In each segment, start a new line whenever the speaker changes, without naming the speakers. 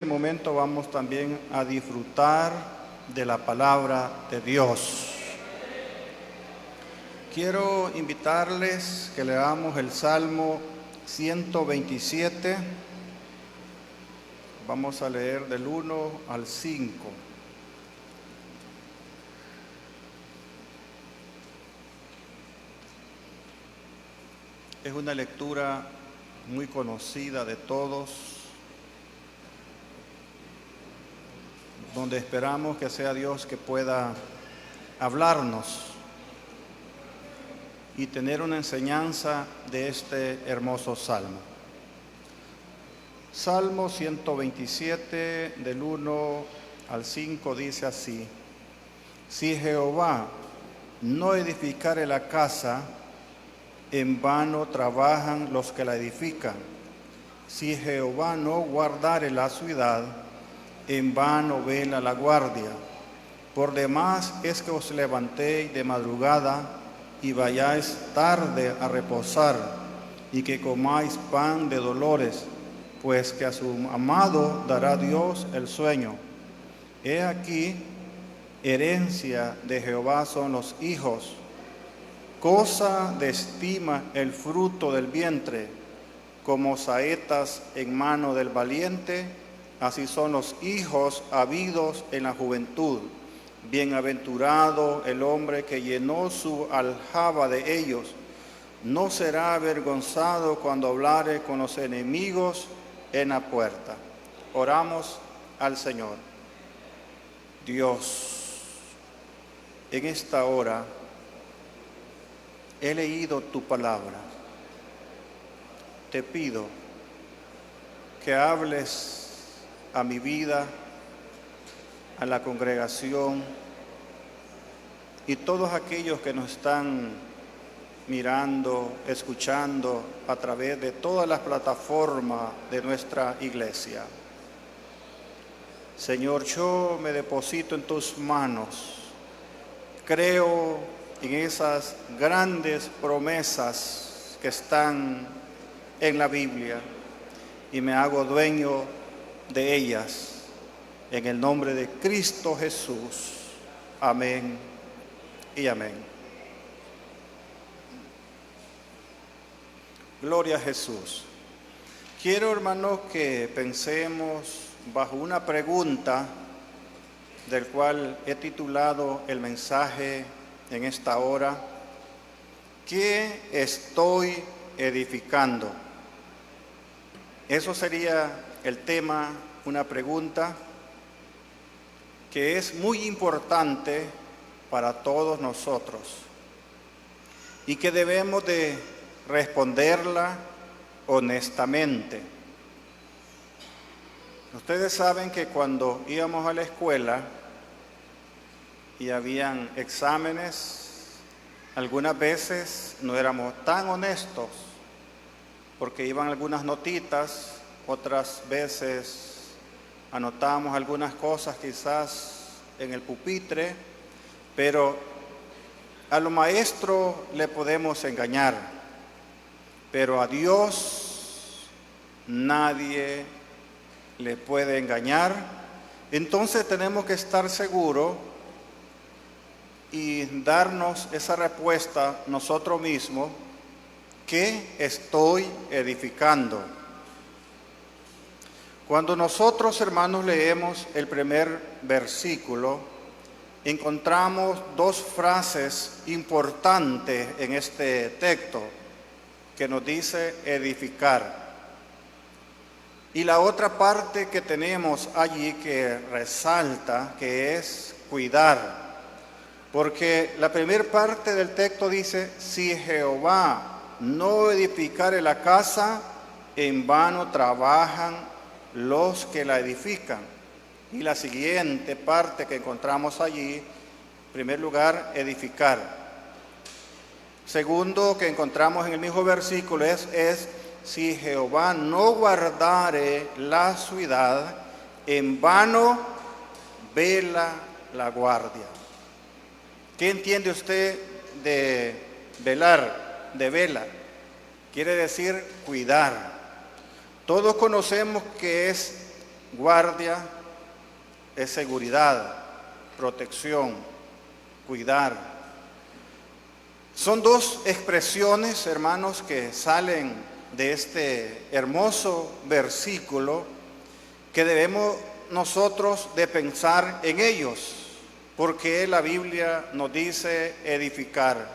En este momento vamos también a disfrutar de la palabra de Dios. Quiero invitarles que leamos el Salmo 127. Vamos a leer del 1 al 5. Es una lectura muy conocida de todos, donde esperamos que sea Dios que pueda hablarnos y tener una enseñanza de este hermoso salmo. Salmo 127, del 1 al 5, dice así: Si Jehová no edificare la casa, en vano trabajan los que la edifican. Si Jehová no guardare la ciudad, en vano vela la guardia. Por demás es que os levantéis de madrugada y vayáis tarde a reposar, y que comáis pan de dolores, pues que a su amado dará Dios el sueño. He aquí, herencia de Jehová son los hijos, cosa de estima el fruto del vientre, como saetas en mano del valiente, así son los hijos habidos en la juventud. Bienaventurado el hombre que llenó su aljaba de ellos. No será avergonzado cuando hablare con los enemigos en la puerta. Oramos al Señor. Dios, en esta hora he leído tu palabra. Te pido que hables a mi vida, a la congregación y todos aquellos que nos están mirando, escuchando a través de todas las plataformas de nuestra iglesia. Señor, yo me deposito en tus manos. Creo en esas grandes promesas que están en la Biblia y me hago dueño de ellas. En el nombre de Cristo Jesús. Amén y amén. Gloria a Jesús. Quiero, hermanos, que pensemos bajo una pregunta del cual he titulado el mensaje en esta hora: ¿qué estoy edificando? Eso sería el tema, una pregunta que es muy importante para todos nosotros y que debemos de responderla honestamente. Ustedes saben que cuando íbamos a la escuela y habían exámenes, algunas veces no éramos tan honestos porque iban algunas notitas, otras veces anotábamos algunas cosas quizás en el pupitre, pero a los maestros le podemos engañar, pero a Dios nadie le puede engañar. Entonces tenemos que estar seguros y darnos esa respuesta nosotros mismos: ¿qué estoy edificando? Cuando nosotros, hermanos, leemos el primer versículo, encontramos dos frases importantes en este texto que nos dice edificar. Y la otra parte que tenemos allí que resalta, que es cuidar. Porque la primera parte del texto dice: si Jehová no edificare la casa, en vano trabajan los que la edifican. Y la siguiente parte que encontramos allí, en primer lugar, edificar. Segundo, que encontramos en el mismo versículo es si Jehová no guardare la ciudad, en vano vela la guardia. ¿Qué entiende usted de velar, de vela? Quiere decir cuidar. Todos conocemos que es guardia, es seguridad, protección, cuidar. Son dos expresiones, hermanos, que salen de este hermoso versículo que debemos nosotros de pensar en ellos. Porque la Biblia nos dice edificar.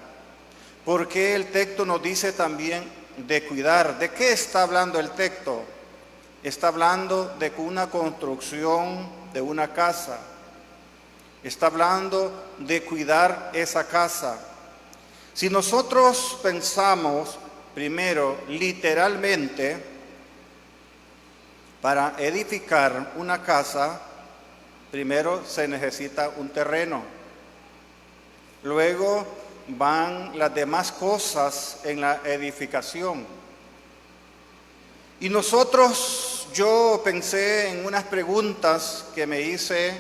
Porque el texto nos dice también de cuidar. ¿De qué está hablando el texto? Está hablando de una construcción de una casa. Está hablando de cuidar esa casa. Si nosotros pensamos primero literalmente, para edificar una casa, primero se necesita un terreno. Luego van las demás cosas en la edificación. Y yo pensé en unas preguntas que me hice: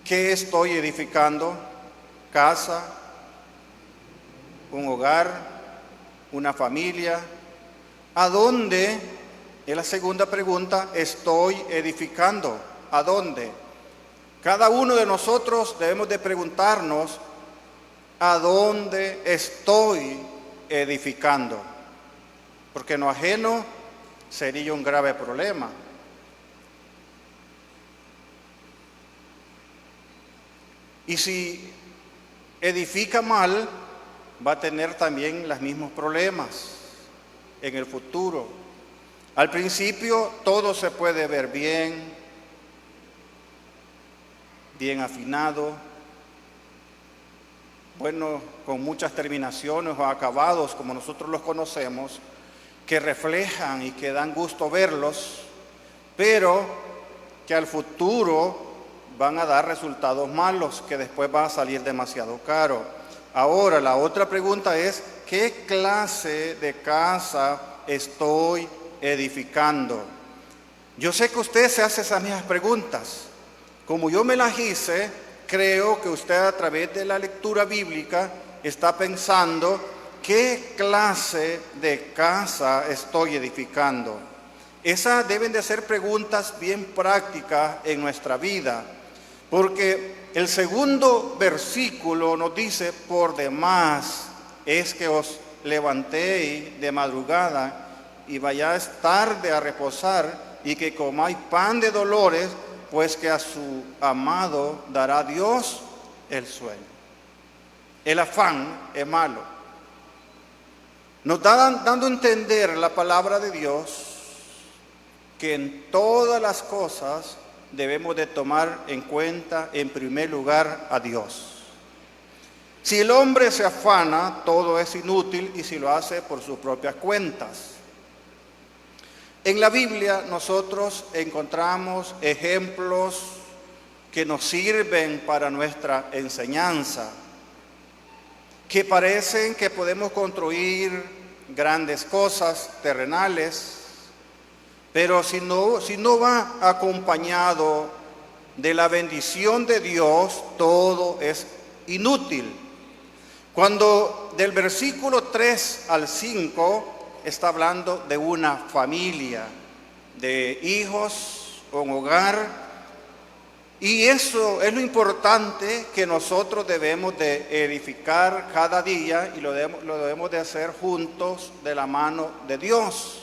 ¿qué estoy edificando? ¿Casa? ¿Un hogar? ¿Una familia? ¿A dónde? Es la segunda pregunta, estoy edificando. ¿A dónde? Cada uno de nosotros debemos de preguntarnos: ¿a dónde estoy edificando? Porque en lo ajeno sería un grave problema. Y si edifica mal, va a tener también los mismos problemas en el futuro. Al principio todo se puede ver bien afinado, bueno, con muchas terminaciones o acabados como nosotros los conocemos, que reflejan y que dan gusto verlos, pero que al futuro van a dar resultados malos, que después va a salir demasiado caro. Ahora, la otra pregunta es: ¿qué clase de casa estoy edificando? Yo sé que usted se hace esas mismas preguntas. Como yo me las hice, creo que usted a través de la lectura bíblica está pensando: ¿qué clase de casa estoy edificando? Esas deben de ser preguntas bien prácticas en nuestra vida, porque el segundo versículo nos dice: por demás es que os levantéis de madrugada y vayáis tarde a reposar, y que comáis pan de dolores, pues que a su amado dará Dios el sueño. El afán es malo. Nos está dando a entender la palabra de Dios que en todas las cosas debemos de tomar en cuenta en primer lugar a Dios. Si el hombre se afana, todo es inútil, y si lo hace por sus propias cuentas. En la Biblia nosotros encontramos ejemplos que nos sirven para nuestra enseñanza, que parecen que podemos construir grandes cosas terrenales, pero si no va acompañado de la bendición de Dios, todo es inútil. Cuando del versículo 3 al 5 está hablando de una familia, de hijos, un hogar, y eso es lo importante que nosotros debemos de edificar cada día, y lo debemos de hacer juntos de la mano de Dios.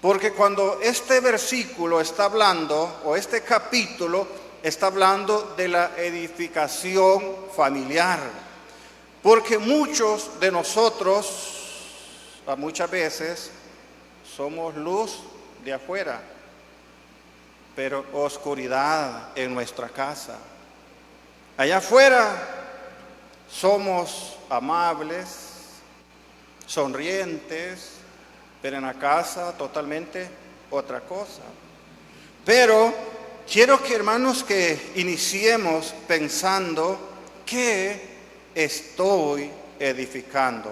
Porque cuando este versículo está hablando, o este capítulo está hablando de la edificación familiar, porque muchos de nosotros, muchas veces, somos luz de afuera, pero oscuridad en nuestra casa. Allá afuera somos amables, sonrientes, pero en la casa totalmente otra cosa. Pero quiero que, hermanos, que iniciemos pensando: ¿qué estoy edificando?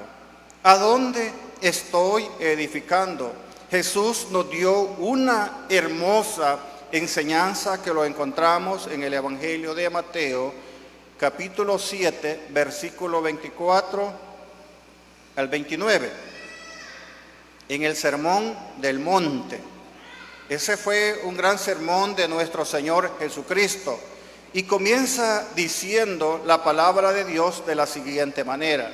¿A dónde estoy edificando? Jesús nos dio una hermosa enseñanza que lo encontramos en el Evangelio de Mateo, capítulo 7, versículo 24 al 29. En el Sermón del Monte. Ese fue un gran sermón de nuestro Señor Jesucristo. Y comienza diciendo la palabra de Dios de la siguiente manera: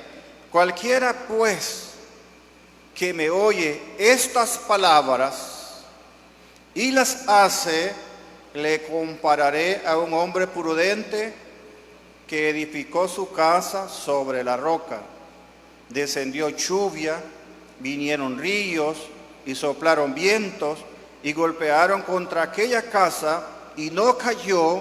cualquiera pues que me oye estas palabras y las hace, le compararé a un hombre prudente que edificó su casa sobre la roca. Descendió lluvia, vinieron ríos y soplaron vientos y golpearon contra aquella casa, y no cayó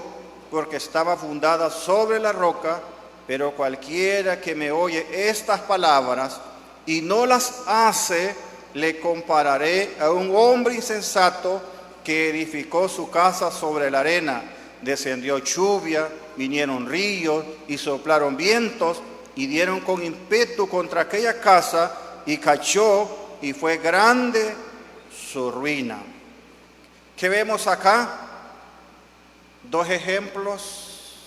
porque estaba fundada sobre la roca. Pero cualquiera que me oye estas palabras y no las hace, le compararé a un hombre insensato que edificó su casa sobre la arena. Descendió lluvia, vinieron ríos y soplaron vientos y dieron con ímpetu contra aquella casa, y cayó, y fue grande su ruina. ¿Qué vemos acá? Dos ejemplos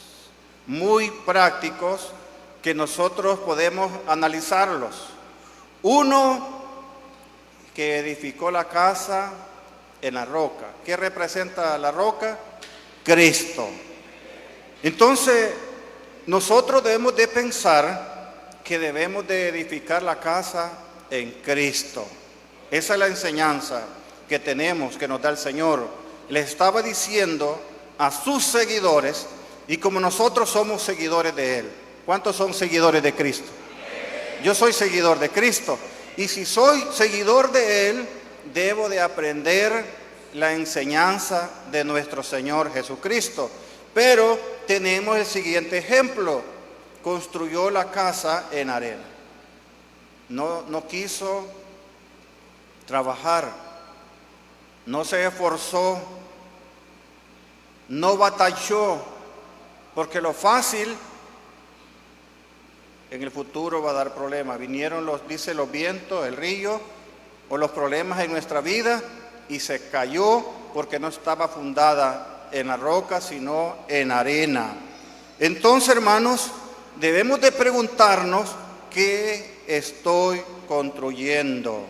muy prácticos que nosotros podemos analizarlos. Uno, que edificó la casa en la roca. ¿Qué representa la roca? Cristo. Entonces, nosotros debemos de pensar que debemos de edificar la casa en Cristo. Esa es la enseñanza que tenemos, que nos da el Señor. Les estaba diciendo a sus seguidores, y como nosotros somos seguidores de Él. ¿Cuántos son seguidores de Cristo? Yo soy seguidor de Cristo, y si soy seguidor de Él, debo de aprender la enseñanza de nuestro Señor Jesucristo. Pero tenemos el siguiente ejemplo: construyó la casa en arena. No quiso trabajar, no se esforzó, no batalló, porque lo fácil en el futuro va a dar problemas. Vinieron los vientos, el río o los problemas en nuestra vida, y se cayó porque no estaba fundada en la roca, sino en arena. Entonces, hermanos, debemos de preguntarnos: ¿qué estoy construyendo?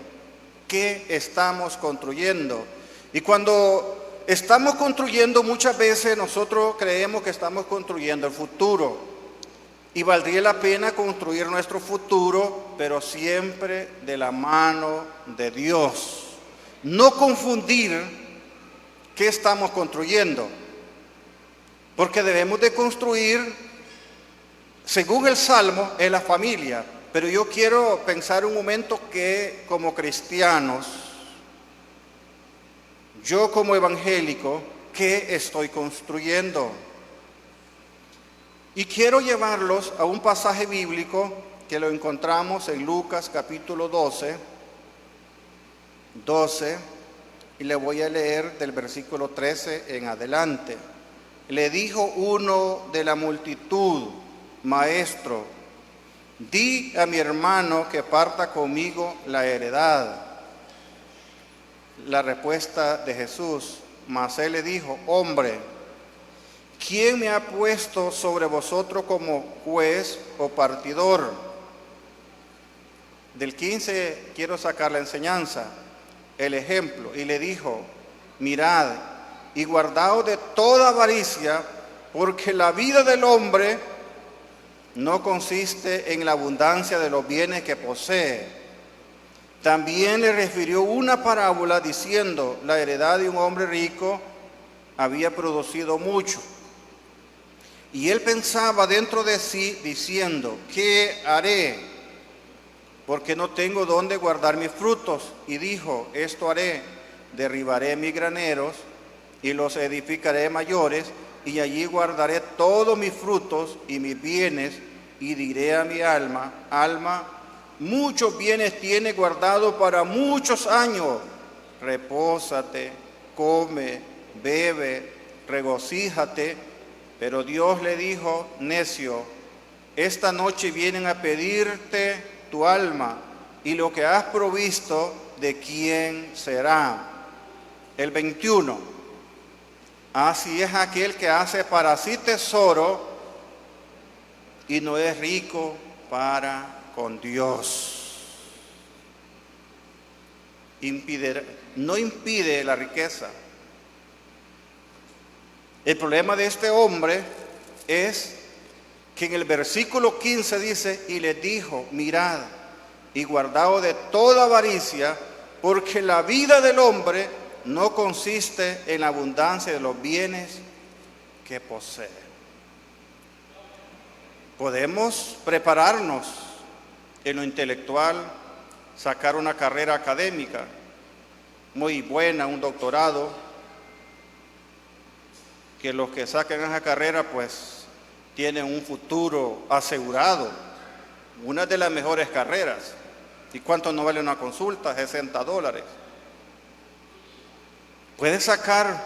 ¿Qué estamos construyendo? Y cuando estamos construyendo, muchas veces nosotros creemos que estamos construyendo el futuro, y valdría la pena construir nuestro futuro, pero siempre de la mano de Dios. No confundir qué estamos construyendo, porque debemos de construir, según el Salmo, en la familia. Pero yo quiero pensar un momento que como cristianos, yo como evangélico, ¿qué estoy construyendo? Y quiero llevarlos a un pasaje bíblico que lo encontramos en Lucas capítulo 12, y le voy a leer del versículo 13 en adelante. Le dijo uno de la multitud: Maestro, di a mi hermano que parta conmigo la heredad. La respuesta de Jesús: mas él le dijo: Hombre, ¿quién me ha puesto sobre vosotros como juez o partidor? Del 15 quiero sacar la enseñanza, el ejemplo. Y le dijo: mirad y guardaos de toda avaricia, porque la vida del hombre no consiste en la abundancia de los bienes que posee. También le refirió una parábola diciendo: la heredad de un hombre rico había producido mucho. Y él pensaba dentro de sí diciendo: ¿qué haré? Porque no tengo dónde guardar mis frutos. Y dijo: esto haré, derribaré mis graneros y los edificaré mayores, y allí guardaré todos mis frutos y mis bienes, y diré a mi alma: alma, muchos bienes tienes guardados para muchos años. Repósate, come, bebe, regocíjate. Pero Dios le dijo: necio, esta noche vienen a pedirte tu alma, y lo que has provisto, ¿de quién será? El 21. Así es aquel que hace para sí tesoro y no es rico para con Dios. No impide la riqueza, El problema de este hombre es que en el versículo 15 dice, y les dijo, mirad y guardaos de toda avaricia, porque la vida del hombre no consiste en la abundancia de los bienes que posee. Podemos prepararnos en lo intelectual, sacar una carrera académica muy buena, un doctorado, que los que saquen esa carrera pues tienen un futuro asegurado, una de las mejores carreras. ¿Y cuánto no vale una consulta? $60. Puedes sacar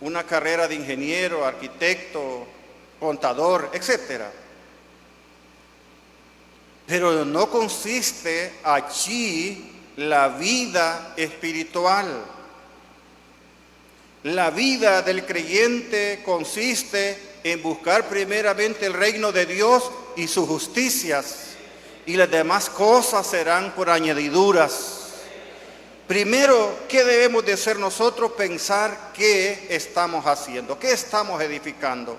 una carrera de ingeniero, arquitecto, contador, etcétera. Pero no consiste allí la vida espiritual. La vida del creyente consiste en buscar primeramente el reino de Dios y sus justicias, y las demás cosas serán por añadiduras. Primero, ¿qué debemos de hacer nosotros? Pensar qué estamos haciendo, qué estamos edificando,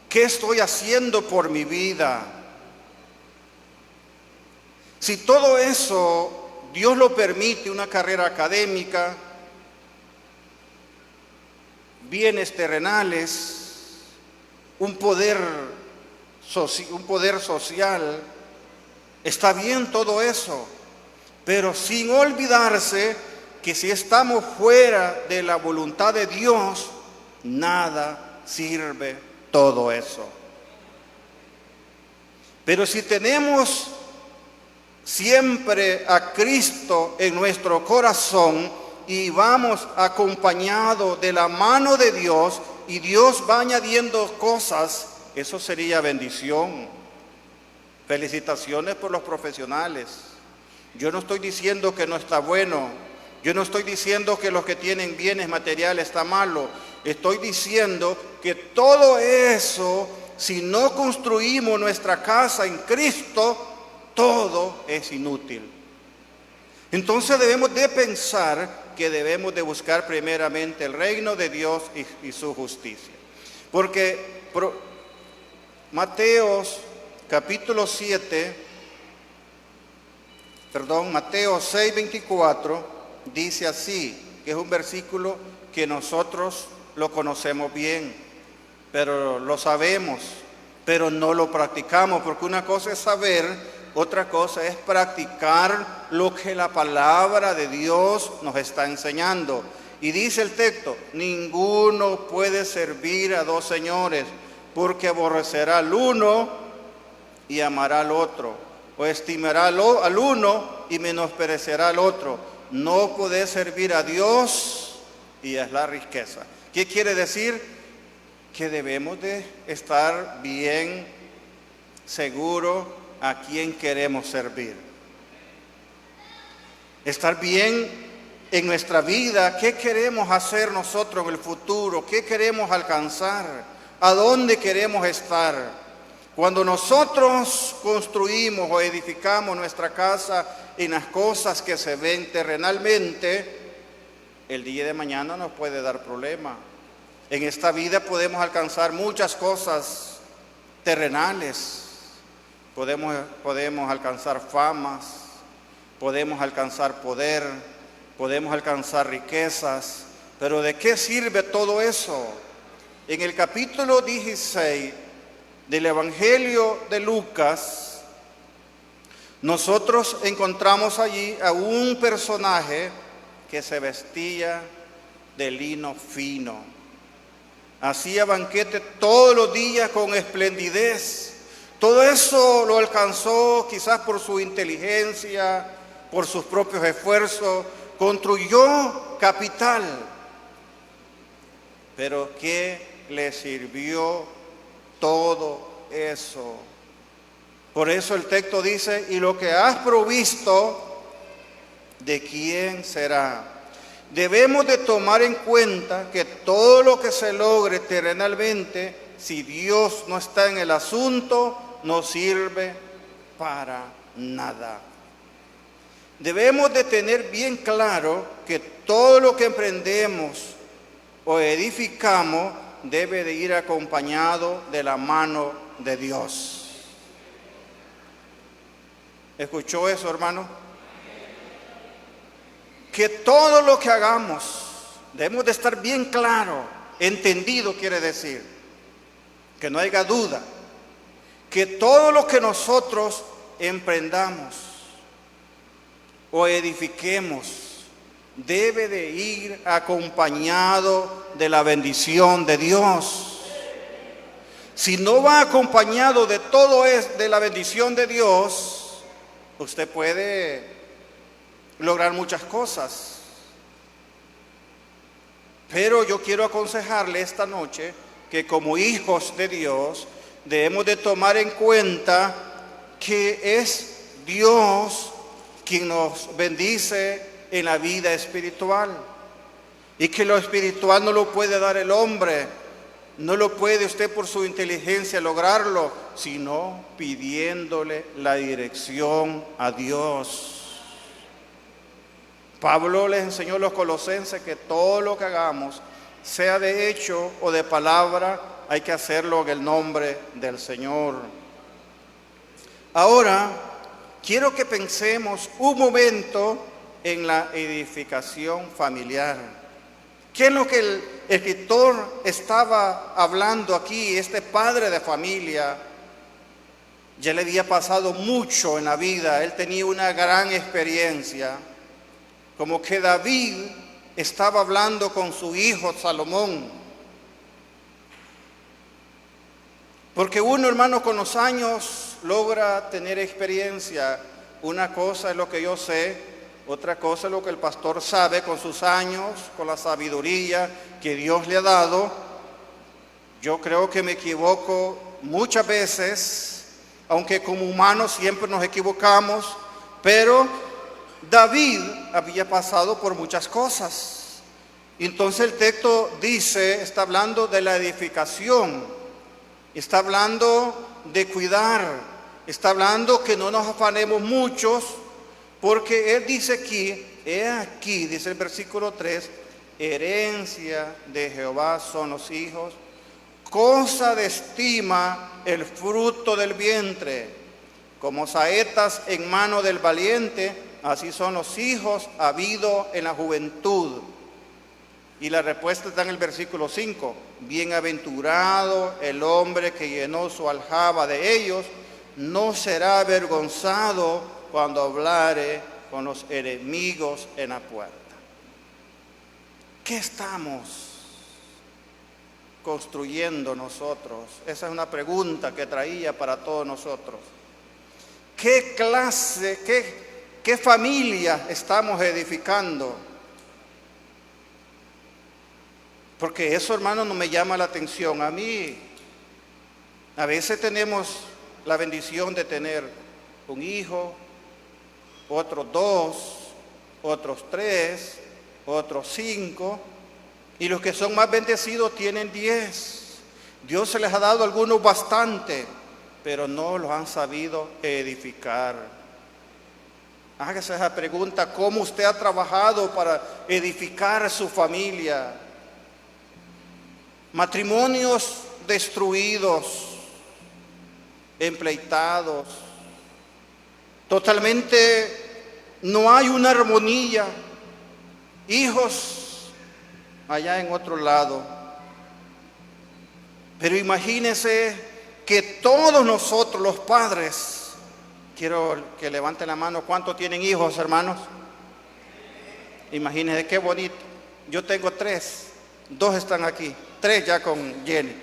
qué estoy haciendo por mi vida. Si todo eso Dios lo permite, una carrera académica, bienes terrenales, un poder social, está bien todo eso, pero sin olvidarse que si estamos fuera de la voluntad de Dios, nada sirve todo eso. Pero si tenemos siempre a Cristo en nuestro corazón y vamos acompañados de la mano de Dios y Dios va añadiendo cosas, eso sería bendición. Felicitaciones por los profesionales. Yo no estoy diciendo que no está bueno. Yo no estoy diciendo que los que tienen bienes materiales está malo. Estoy diciendo que todo eso, si no construimos nuestra casa en Cristo, todo es inútil. Entonces debemos de pensar que debemos de buscar primeramente el reino de Dios y su justicia. Porque Mateo 6:24 dice así, que es un versículo que nosotros lo conocemos bien, pero lo sabemos, pero no lo practicamos, porque una cosa es saber, otra cosa es practicar lo que la palabra de Dios nos está enseñando. Y dice el texto, ninguno puede servir a dos señores, porque aborrecerá al uno y amará al otro, o estimará al uno y menospreciará al otro. No podés servir a Dios y a la riqueza. ¿Qué quiere decir? Que debemos de estar bien seguros a quién queremos servir. Estar bien en nuestra vida, qué queremos hacer nosotros en el futuro, qué queremos alcanzar, a dónde queremos estar. Cuando nosotros construimos o edificamos nuestra casa en las cosas que se ven terrenalmente, el día de mañana nos puede dar problema. En esta vida podemos alcanzar muchas cosas terrenales. Podemos alcanzar famas, podemos alcanzar poder, podemos alcanzar riquezas, pero ¿de qué sirve todo eso? En el capítulo 16 del Evangelio de Lucas, nosotros encontramos allí a un personaje que se vestía de lino fino, hacía banquete todos los días con esplendidez. Todo eso lo alcanzó quizás por su inteligencia, por sus propios esfuerzos, construyó capital. Pero ¿qué le sirvió todo eso? Por eso el texto dice, y lo que has provisto, ¿de quién será? Debemos de tomar en cuenta que todo lo que se logre terrenalmente, si Dios no está en el asunto, no sirve para nada. Debemos de tener bien claro que todo lo que emprendemos o edificamos debe de ir acompañado de la mano de Dios. ¿Escuchó eso, hermano? Que todo lo que hagamos debemos de estar bien claro, entendido quiere decir, que no haya duda, que todo lo que nosotros emprendamos o edifiquemos debe de ir acompañado de la bendición de Dios. Si no va acompañado de todo es de la bendición de Dios, usted puede lograr muchas cosas. Pero yo quiero aconsejarle esta noche que como hijos de Dios debemos de tomar en cuenta que es Dios quien nos bendice en la vida espiritual y que lo espiritual no lo puede dar el hombre, no lo puede usted por su inteligencia lograrlo, sino pidiéndole la dirección a Dios. Pablo les enseñó a los colosenses que todo lo que hagamos, sea de hecho o de palabra, hay que hacerlo en el nombre del Señor. Ahora, quiero que pensemos un momento en la edificación familiar. ¿Qué es lo que el escritor estaba hablando aquí? Este padre de familia ya le había pasado mucho en la vida, él tenía una gran experiencia. Como que David estaba hablando con su hijo Salomón. Porque uno, hermano, con los años logra tener experiencia. Una cosa es lo que yo sé, otra cosa es lo que el pastor sabe con sus años, con la sabiduría que Dios le ha dado. Yo creo que me equivoco muchas veces, aunque como humanos siempre nos equivocamos, pero David había pasado por muchas cosas. Entonces el texto dice, está hablando de la edificación, está hablando de cuidar, está hablando que no nos afanemos muchos, porque él dice aquí, he aquí, dice el versículo 3, herencia de Jehová son los hijos, cosa de estima el fruto del vientre, como saetas en mano del valiente, así son los hijos habido en la juventud. Y la respuesta está en el versículo 5. Bienaventurado el hombre que llenó su aljaba de ellos, no será avergonzado cuando hablare con los enemigos en la puerta. ¿Qué estamos construyendo nosotros? Esa es una pregunta que traía para todos nosotros. ¿Qué clase, qué familia estamos edificando? Porque eso, hermano, no me llama la atención. A mí, a veces tenemos la bendición de tener un hijo, otros 2, otros 3, otros 5, y los que son más bendecidos tienen 10. Dios se les ha dado a algunos bastante, pero no los han sabido edificar. Hágase esa pregunta, ¿cómo usted ha trabajado para edificar su familia? Matrimonios destruidos, empleitados, totalmente no hay una armonía, hijos allá en otro lado. Pero imagínense que todos nosotros los padres, quiero que levanten la mano, ¿cuántos tienen hijos, hermanos? Imagínense qué bonito. Yo tengo 3, 2 están aquí, 3 ya con Jenny,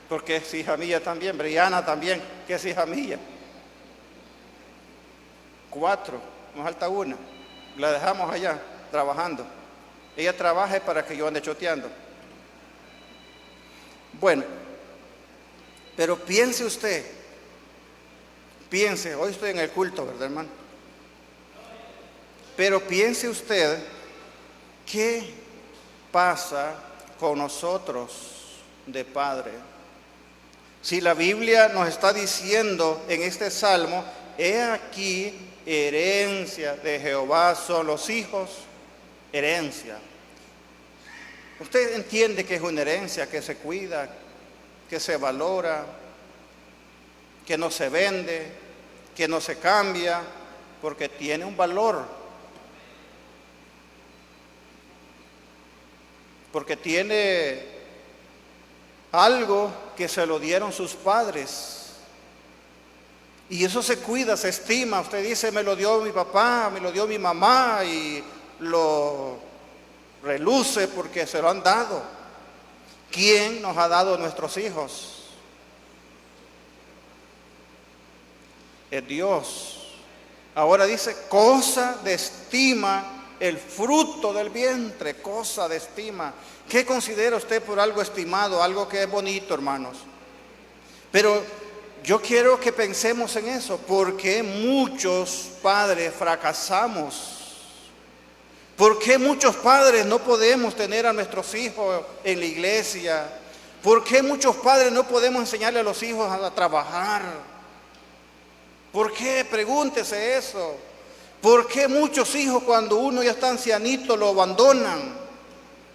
porque es hija mía también, Brianna también, que es hija mía. 4, nos falta una, la dejamos allá trabajando. Ella trabaja para que yo ande choteando. Bueno, pero piense usted, hoy estoy en el culto, ¿verdad, hermano? Pero piense usted, ¿qué pasa con nosotros de padre? Si la Biblia nos está diciendo en este salmo, he aquí herencia de Jehová son los hijos, herencia. Usted entiende que es una herencia que se cuida, que se valora, que no se vende, que no se cambia, porque tiene un valor, porque tiene algo que se lo dieron sus padres. Y eso se cuida, se estima. Usted dice, me lo dio mi papá, me lo dio mi mamá, y lo reluce porque se lo han dado. ¿Quién nos ha dado nuestros hijos? Es Dios. Ahora dice, cosa de estima el fruto del vientre, cosa de estima. ¿Qué considera usted por algo estimado? Algo que es bonito, hermanos. Pero yo quiero que pensemos en eso, porque muchos padres fracasamos. ¿Por qué muchos padres no podemos tener a nuestros hijos en la iglesia? ¿Por qué muchos padres no podemos enseñarle a los hijos a trabajar? ¿Por qué? Pregúntese eso. ¿Por qué muchos hijos cuando uno ya está ancianito lo abandonan?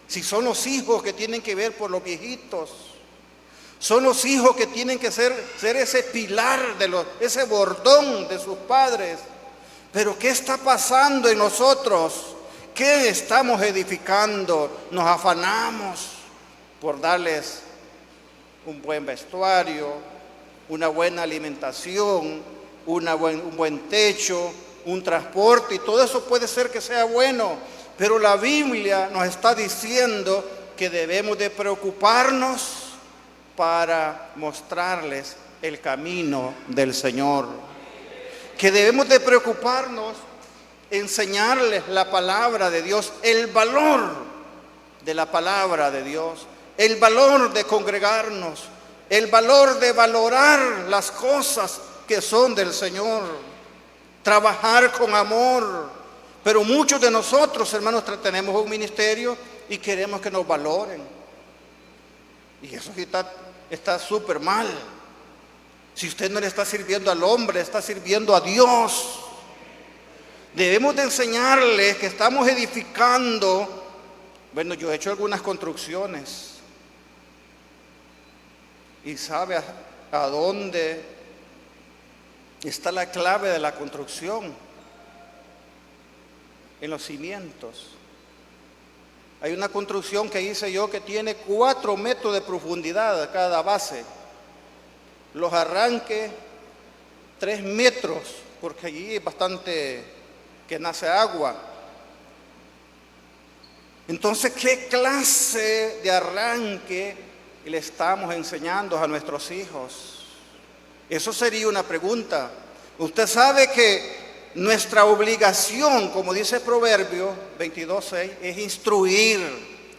Si son los hijos que tienen que ver por los viejitos. Son los hijos que tienen que ser ese pilar, ese bordón de sus padres. Pero ¿qué está pasando en nosotros? ¿Qué estamos edificando? Nos afanamos por darles un buen vestuario, una buena alimentación, un buen techo, un transporte, y todo eso puede ser que sea bueno, pero la Biblia nos está diciendo que debemos de preocuparnos para mostrarles el camino del Señor, que debemos de preocuparnos, enseñarles la palabra de Dios, el valor de la palabra de Dios, el valor de congregarnos, el valor de valorar las cosas que son del Señor, trabajar con amor. Pero muchos de nosotros, hermanos, tenemos un ministerio y queremos que nos valoren, y eso está súper mal. Si usted no le está sirviendo al hombre, está sirviendo a Dios. Debemos de enseñarles que estamos edificando. Bueno, yo he hecho algunas construcciones y sabe a dónde está la clave de la construcción: en los cimientos. Hay una construcción que hice yo que tiene 4 metros de profundidad cada base. Los arranques 3 metros, porque allí es bastante que nace agua. Entonces, ¿qué clase de arranque le estamos enseñando a nuestros hijos? Eso sería una pregunta. Usted sabe que nuestra obligación, como dice Proverbios 22:6, es instruir,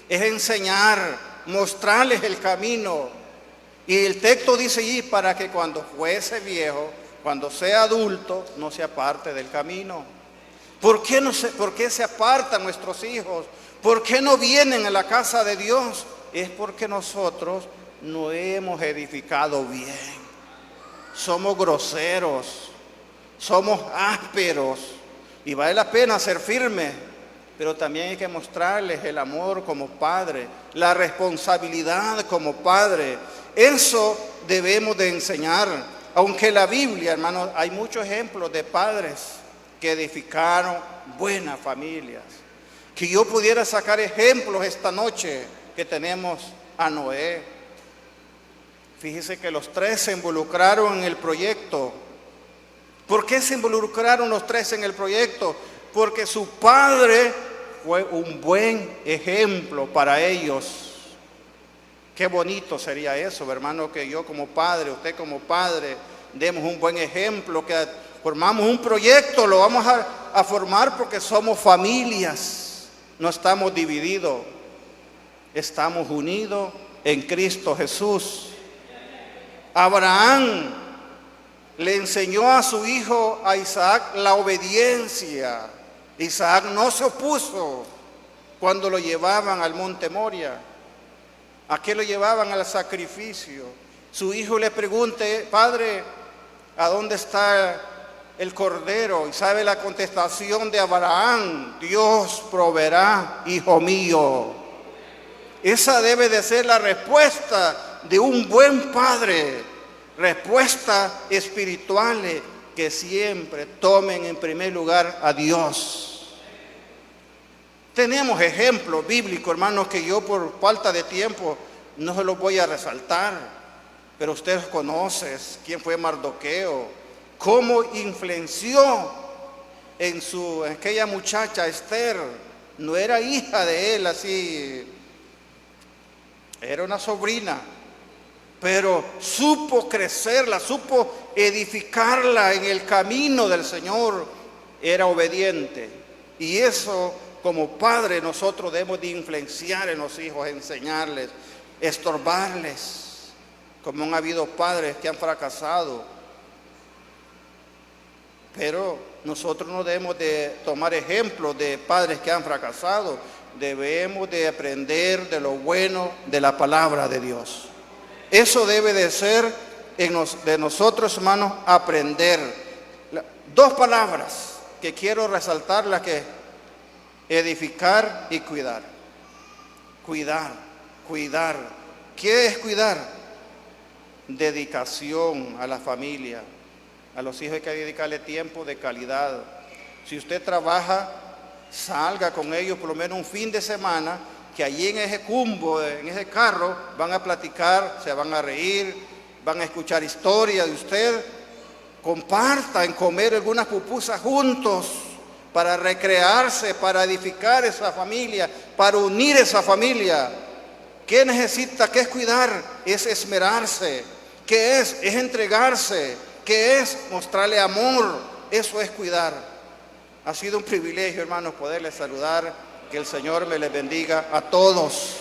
es enseñar, mostrarles el camino. Y el texto dice allí, para que cuando fuese viejo, cuando sea adulto, no se aparte del camino. ¿Por qué se apartan nuestros hijos? ¿Por qué no vienen a la casa de Dios? Es porque nosotros no hemos edificado bien. Somos groseros, somos ásperos, y vale la pena ser firmes, pero también hay que mostrarles el amor como padre, la responsabilidad como padre. Eso debemos de enseñar. Aunque en la Biblia, hermanos, hay muchos ejemplos de padres que edificaron buenas familias. Que yo pudiera sacar ejemplos esta noche, que tenemos a Noé. Fíjese que los 3 se involucraron en el proyecto. ¿Por qué se involucraron los 3 en el proyecto? Porque su padre fue un buen ejemplo para ellos. Qué bonito sería eso, hermano, que yo como padre, usted como padre, demos un buen ejemplo, que formamos un proyecto, lo vamos a formar porque somos familias, no estamos divididos, estamos unidos en Cristo Jesús. Abraham le enseñó a su hijo, a Isaac, la obediencia. Isaac no se opuso cuando lo llevaban al monte Moria. ¿A qué lo llevaban? Al sacrificio. Su hijo le pregunta: padre, ¿a dónde está el cordero. Y sabe la contestación de Abraham: Dios proveerá, hijo mío. Esa debe de ser la respuesta de un buen padre. Respuesta espirituales que siempre tomen en primer lugar a Dios. Tenemos ejemplos bíblicos, hermanos, que yo por falta de tiempo no se los voy a resaltar, pero ustedes conocen quién fue Mardoqueo, cómo influenció en aquella muchacha Esther. No era hija de él así, era una sobrina, pero supo crecerla, supo edificarla en el camino del Señor. Era obediente. Y eso, como padre, nosotros debemos de influenciar en los hijos, enseñarles, estorbarles, como han habido padres que han fracasado. Pero nosotros no debemos de tomar ejemplos de padres que han fracasado. Debemos de aprender de lo bueno de la palabra de Dios. Eso debe de ser de nosotros, hermanos, aprender. Dos palabras que quiero resaltar, las que edificar y cuidar. Cuidar. ¿Qué es cuidar? Dedicación a la familia. A los hijos hay que dedicarle tiempo de calidad. Si usted trabaja, salga con ellos por lo menos un fin de semana, que allí en ese cumbo, en ese carro, van a platicar, se van a reír, van a escuchar historias de usted. Compartan, comer algunas pupusas juntos para recrearse, para edificar esa familia, para unir esa familia. ¿Qué necesita? ¿Qué es cuidar? Es esmerarse. ¿Qué es? Es entregarse. ¿Qué es? Mostrarle amor. Eso es cuidar. Ha sido un privilegio, hermanos, poderles saludar. Que el Señor me les bendiga a todos.